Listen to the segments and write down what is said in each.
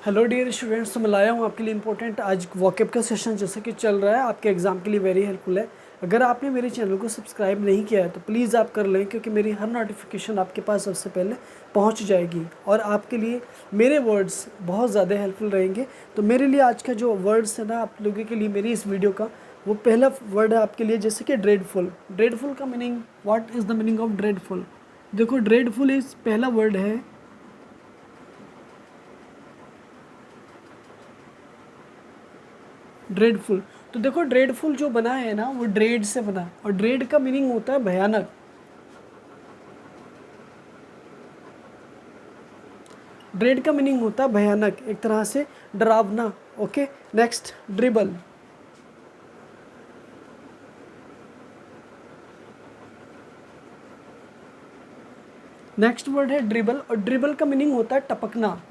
Hello dear students, तो मैं लाया हूँ आपके लिए इंपॉर्टेंट आज वॉकअप का सेशन जैसे कि चल रहा है आपके एग्ज़ाम के लिए वेरी हेल्पफुल है। अगर आपने मेरे चैनल को सब्सक्राइब नहीं किया है तो प्लीज़ आप कर लें, क्योंकि मेरी हर नोटिफिकेशन आपके पास सबसे पहले पहुँच जाएगी और आपके लिए मेरे वर्ड्स बहुत ज़्यादा हेल्पफुल रहेंगे। तो मेरे लिए आज का जो वर्ड्स है ना आप लोगों के लिए मेरी इस वीडियो का, वो पहला वर्ड है आपके लिए जैसे कि ड्रेडफुल। ड्रेडफुल का meaning, what is the meaning of dreadful? देखो, ड्रेडफुल इज़ पहला वर्ड है ड्रेडफुल। तो देखो, ड्रेडफुल जो बना है ना वो ड्रेड से बना है, और ड्रेड का मीनिंग होता है भयानक। ड्रेड का मीनिंग होता है भयानक, एक तरह से डरावना। Okay, next dribble. Next word है ड्रिबल, और ड्रिबल का मीनिंग होता है टपकना।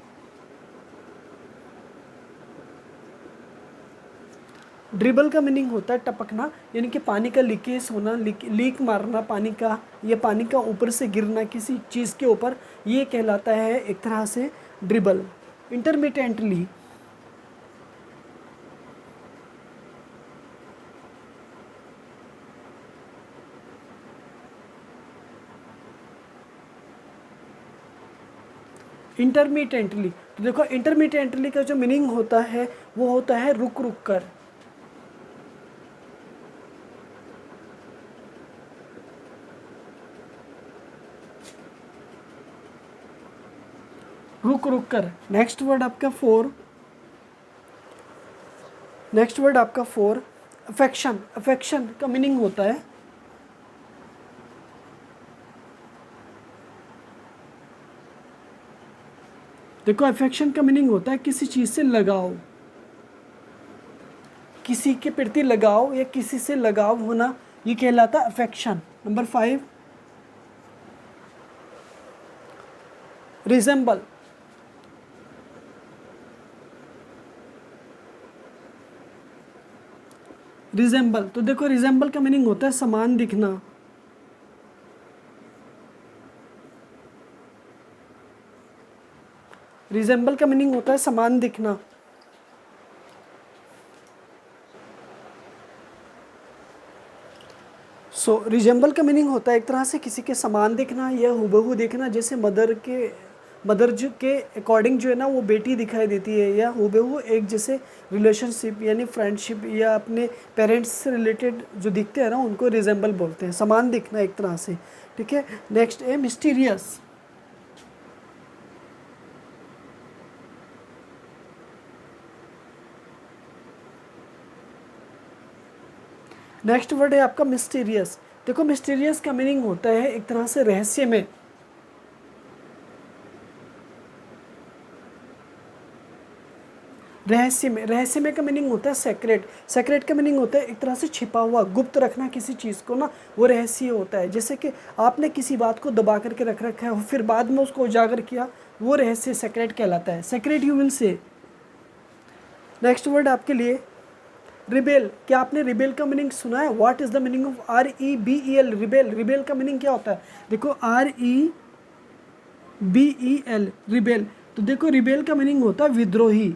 ड्रिबल का मीनिंग होता है टपकना, यानी कि पानी का लीकेज होना, लीक मारना पानी का, या पानी का ऊपर से गिरना किसी चीज़ के ऊपर, ये कहलाता है एक तरह से ड्रिबल। इंटरमिटेंटली। इंटरमिटेंटली, तो देखो इंटरमिटेंटली का जो मीनिंग होता है वो होता है रुक रुक कर। रुक रुक कर। नेक्स्ट वर्ड आपका फोर। नेक्स्ट वर्ड आपका फोर, अफेक्शन। अफेक्शन का मीनिंग होता है, देखो अफेक्शन का मीनिंग होता है किसी चीज़ से लगाव, किसी के प्रति लगाव या किसी से लगाव होना, ये कहलाता है affection. Number five, resemble. Resemble, तो देखो रिजेंबल का मीनिंग होता है समान दिखना। रिजेंबल का मीनिंग होता है समान दिखना। सो रिजेंबल का मीनिंग होता है एक तरह से किसी के समान दिखना या हूबहू देखना, जैसे मदर जो के अकॉर्डिंग जो है ना वो बेटी दिखाई देती है, या हूबहू एक जैसे रिलेशनशिप यानी फ्रेंडशिप या अपने पेरेंट्स से रिलेटेड जो दिखते हैं ना उनको रिजेंबल बोलते हैं, समान दिखना एक तरह से। ठीक है, नेक्स्ट है मिस्टीरियस। नेक्स्ट वर्ड है आपका मिस्टीरियस। देखो मिस्टीरियस का मीनिंग होता है एक तरह से रहस्यमय। रहस्यमय, रहस्यमय का मीनिंग होता है सेक्रेट। सेक्रेट का मीनिंग होता है एक तरह से छिपा हुआ, गुप्त रखना किसी चीज़ को ना, वो रहस्य होता है। जैसे कि आपने किसी बात को दबा करके रख रखा है फिर बाद में उसको उजागर किया, वो रहस्य सेक्रेट कहलाता है। Secret you will say. Next word आपके लिए रिबेल। क्या आपने रिबेल का मीनिंग सुना है? What is the meaning of REBEL? Rebel, rebel का मीनिंग क्या होता है? देखो REBEL, रिबेल। तो देखो रिबेल का मीनिंग होता है विद्रोही।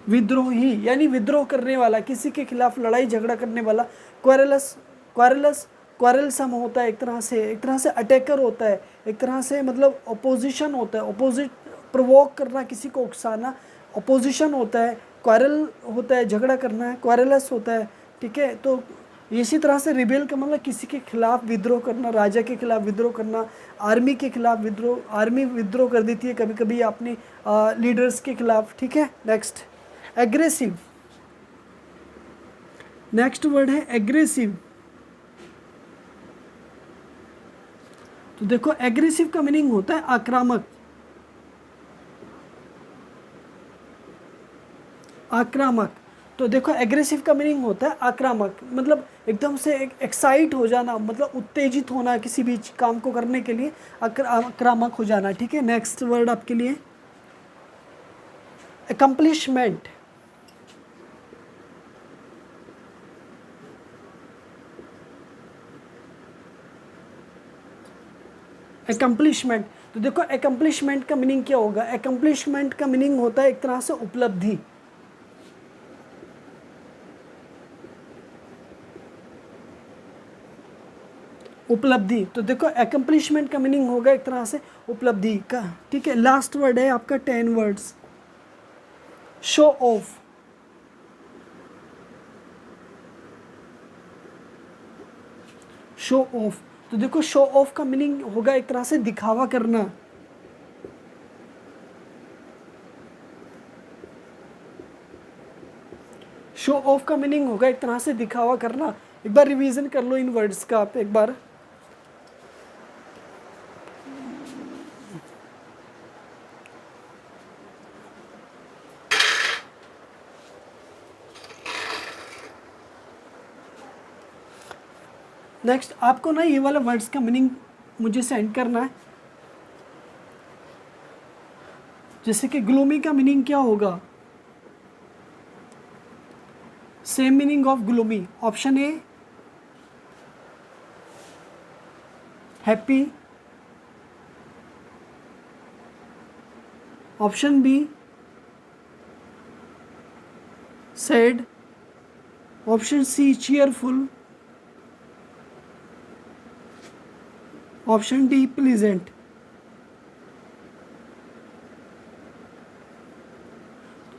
विद्रोही यानी विद्रोह करने वाला, किसी के खिलाफ लड़ाई झगड़ा करने वाला। क्वारलस, क्वारलस, क्वारलसम होता है एक तरह से अटैकर होता है, एक तरह से मतलब अपोजिशन होता है, अपोजिट, प्रोवोक करना, किसी को उकसाना, अपोजिशन होता है। क्वारल होता है झगड़ा करना है, क्वारलस होता है। ठीक है, तो इसी तरह से रिबेल का मतलब किसी के खिलाफ विद्रोह करना, राजा के खिलाफ विद्रोह करना, आर्मी के खिलाफ विद्रोह। आर्मी विद्रोह कर देती है कभी कभी अपने लीडर्स के खिलाफ। ठीक है, नेक्स्ट एग्रेसिव। नेक्स्ट वर्ड है एग्रेसिव। तो देखो एग्रेसिव का मीनिंग होता है आक्रामक। आक्रामक, तो देखो एग्रेसिव का मीनिंग होता है आक्रामक, मतलब एकदम से एक्साइट हो जाना, मतलब उत्तेजित होना किसी भी काम को करने के लिए, आक्रामक हो जाना। ठीक है, नेक्स्ट वर्ड आपके लिए अकम्पलिशमेंट। अकम्पलिशमेंट, तो देखो एकम्प्लिशमेंट का मीनिंग क्या होगा, एकम्प्लिशमेंट का मीनिंग होता है एक तरह से उपलब्धि। उपलब्धि, तो देखो एकम्प्लिशमेंट का मीनिंग होगा एक तरह से उपलब्धि का, ठीक है। लास्ट वर्ड है आपका 10 words, show off. Show off, तो देखो शो ऑफ का मीनिंग होगा एक तरह से दिखावा करना। शो ऑफ का मीनिंग होगा एक तरह से दिखावा करना। एक बार रिवीजन कर लो इन वर्ड्स का आप एक बार। नेक्स्ट आपको ना ये वाला वर्ड्स का मीनिंग मुझे सेंड करना है। जैसे कि ग्लूमी का मीनिंग क्या होगा, same meaning of gloomy. Option A happy, option B sad, option C cheerful, option D pleasant.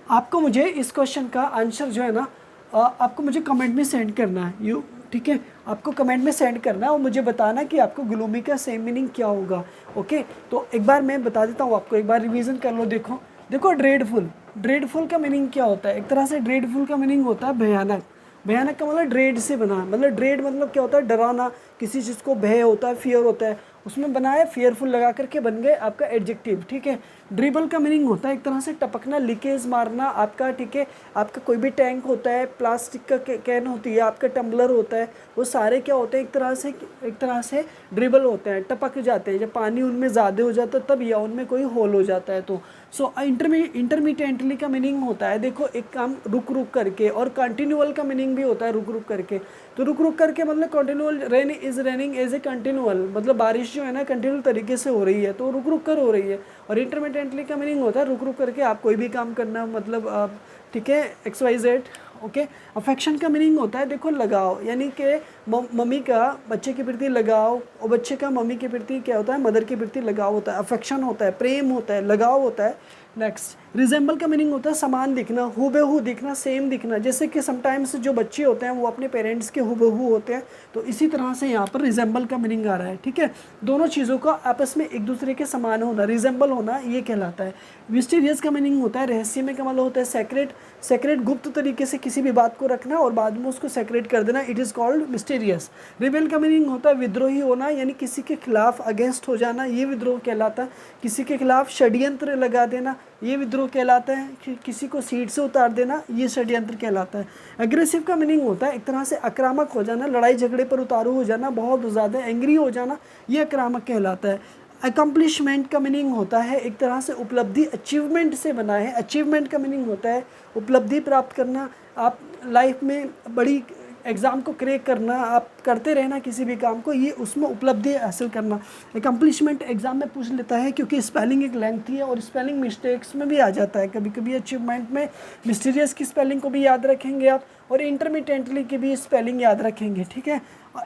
आपको मुझे इस क्वेश्चन का आंसर जो है ना आपको मुझे कमेंट में सेंड करना है, ठीक है। आपको कमेंट में सेंड करना है और मुझे बताना कि आपको ग्लूमी का सेम मीनिंग क्या होगा। ओके, तो एक बार मैं बता देता हूँ आपको, एक बार रिवीजन कर लो। देखो ड्रेडफुल, ड्रेडफुल का मीनिंग क्या होता है, एक तरह से ड्रेडफुल का मीनिंग होता है भयानक। भयानक का मतलब ड्रेड से बना, मतलब ड्रेड मतलब क्या होता है, डराना, किसी चीज़ को भय होता है, फियर होता है, उसमें बनाया फेयरफुल लगा करके बन गए आपका एडजेक्टिव, ठीक है। ड्रिबल का मीनिंग होता है एक तरह से टपकना, लीकेज मारना आपका, ठीक है। आपका कोई भी टैंक होता है, प्लास्टिक का कैन होती है, आपका टम्बलर होता है, वो सारे क्या होते हैं एक तरह से ड्रिबल होते हैं, टपक जाते हैं जब पानी उनमें ज़्यादा हो जाता है तब, या उनमें कोई होल हो जाता है तो। सो इंटरमीडिएटली का मीनिंग होता है देखो एक काम रुक रुक करके, और कंटिन्यूअल का मीनिंग भी होता है रुक रुक करके। तो रुक रुक करके मतलब continual, rain is raining as a continual, मतलब बारिश जो है ना कंटिन्यूअल तरीके से हो रही है, तो रुक रुक कर हो रही है। और इंटरमीडिएटली का मीनिंग होता है रुक रुक करके आप कोई भी काम करना, मतलब ठीक है, XYZ। ओके, अफेक्शन का मीनिंग होता है देखो लगाव, यानी कि मम्मी का बच्चे के प्रति लगाव, और बच्चे का मम्मी के प्रति क्या होता है, मदर के प्रति लगाव होता है। अफेक्शन होता है, प्रेम होता है, लगाव होता है। नेक्स्ट, रिजेंबल का मीनिंग होता है समान दिखना, हूबहू दिखना, सेम दिखना। जैसे कि समटाइम्स जो बच्चे होते हैं वो अपने पेरेंट्स के हूबहू होते हैं, तो इसी तरह से यहाँ पर रिजेंबल का मीनिंग आ रहा है, ठीक है। दोनों चीज़ों का आपस में एक दूसरे के समान होना, रिजेंबल होना, ये कहलाता है। मिस्टीरियस का मीनिंग होता है रहस्यमय का, मतलब होता है सेक्रेट, गुप्त तरीके से किसी भी बात को रखना और बाद में उसको सेक्रेट कर देना, it is called mysterious. Rebel का मीनिंग होता है विद्रोही होना, यानी किसी के खिलाफ अगेंस्ट हो जाना, ये विद्रोह कहलाता है। किसी के खिलाफ षड्यंत्र लगा देना, ये विद्रोह कहलाता है। किसी को सीट से उतार देना, ये षड्यंत्र कहलाता है। एग्रेसिव का मीनिंग होता है एक तरह से आक्रामक हो जाना, लड़ाई झगड़े पर उतारू हो जाना, बहुत ज़्यादा एंग्री हो जाना, ये आक्रामक कहलाता है। अकम्प्लिशमेंट का मीनिंग होता है एक तरह से उपलब्धि, अचीवमेंट से बना है। अचीवमेंट का मीनिंग होता है उपलब्धि प्राप्त करना, आप लाइफ में बड़ी एग्ज़ाम को क्रैक करना, आप करते रहना किसी भी काम को, ये उसमें उपलब्धि हासिल करना। अकम्प्लिशमेंट एग्ज़ाम में पूछ लेता है क्योंकि स्पेलिंग एक लेंथी है और स्पेलिंग मिस्टेक्स में भी आ जाता है कभी कभी। अचीवमेंट में मिस्टीरियस की स्पेलिंग को भी याद रखेंगे आप, और इंटरमीडिएटली की भी स्पेलिंग याद रखेंगे, ठीक है।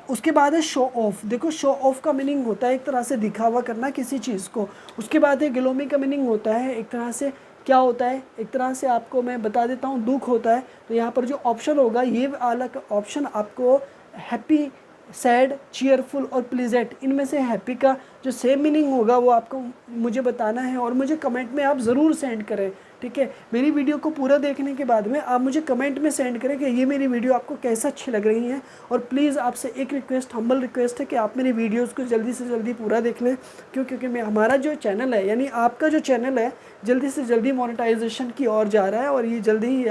उसके बाद है शो ऑफ। देखो शो ऑफ का मीनिंग होता है एक तरह से दिखावा करना किसी चीज़ को। उसके बाद है ग्लोमी का मीनिंग होता है एक तरह से क्या होता है, एक तरह से आपको मैं बता देता हूँ, दुख होता है। तो यहाँ पर जो ऑप्शन होगा, ये वाला ऑप्शन आपको हैप्पी, सैड, चीयरफुल और प्लीजेंट, इनमें से हैप्पी का जो सेम मीनिंग होगा वो आपको मुझे बताना है, और मुझे कमेंट में आप ज़रूर सेंड करें, ठीक है। मेरी वीडियो को पूरा देखने के बाद में आप मुझे कमेंट में सेंड करें कि ये मेरी वीडियो आपको कैसा अच्छी लग रही है। और प्लीज़ आपसे एक रिक्वेस्ट, हम्बल रिक्वेस्ट है कि आप मेरी वीडियोस को जल्दी से जल्दी पूरा देख लें, क्योंकि मैं हमारा जो चैनल है, यानी आपका जो चैनल है, जल्दी से जल्दी मोनेटाइजेशन की ओर जा रहा है, और ये जल्दी ही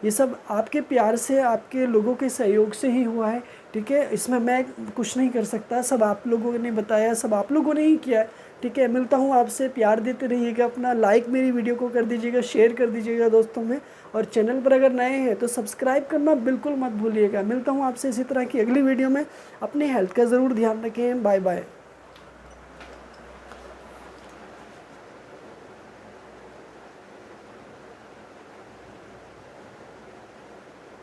ये सब आपके प्यार से, आपके लोगों के सहयोग से ही हुआ है, ठीक है। इसमें मैं कुछ नहीं कर सकता, सब आप लोगों ने बताया, सब आप लोगों ने ही किया है, ठीक है। मिलता हूँ आपसे, प्यार देते रहिएगा अपना, लाइक मेरी वीडियो को कर दीजिएगा, शेयर कर दीजिएगा दोस्तों में, और चैनल पर अगर नए हैं तो सब्सक्राइब करना बिल्कुल मत भूलिएगा। मिलता हूँ आपसे इसी तरह की अगली वीडियो में। अपनी हेल्थ का ज़रूर ध्यान रखें। Bye bye.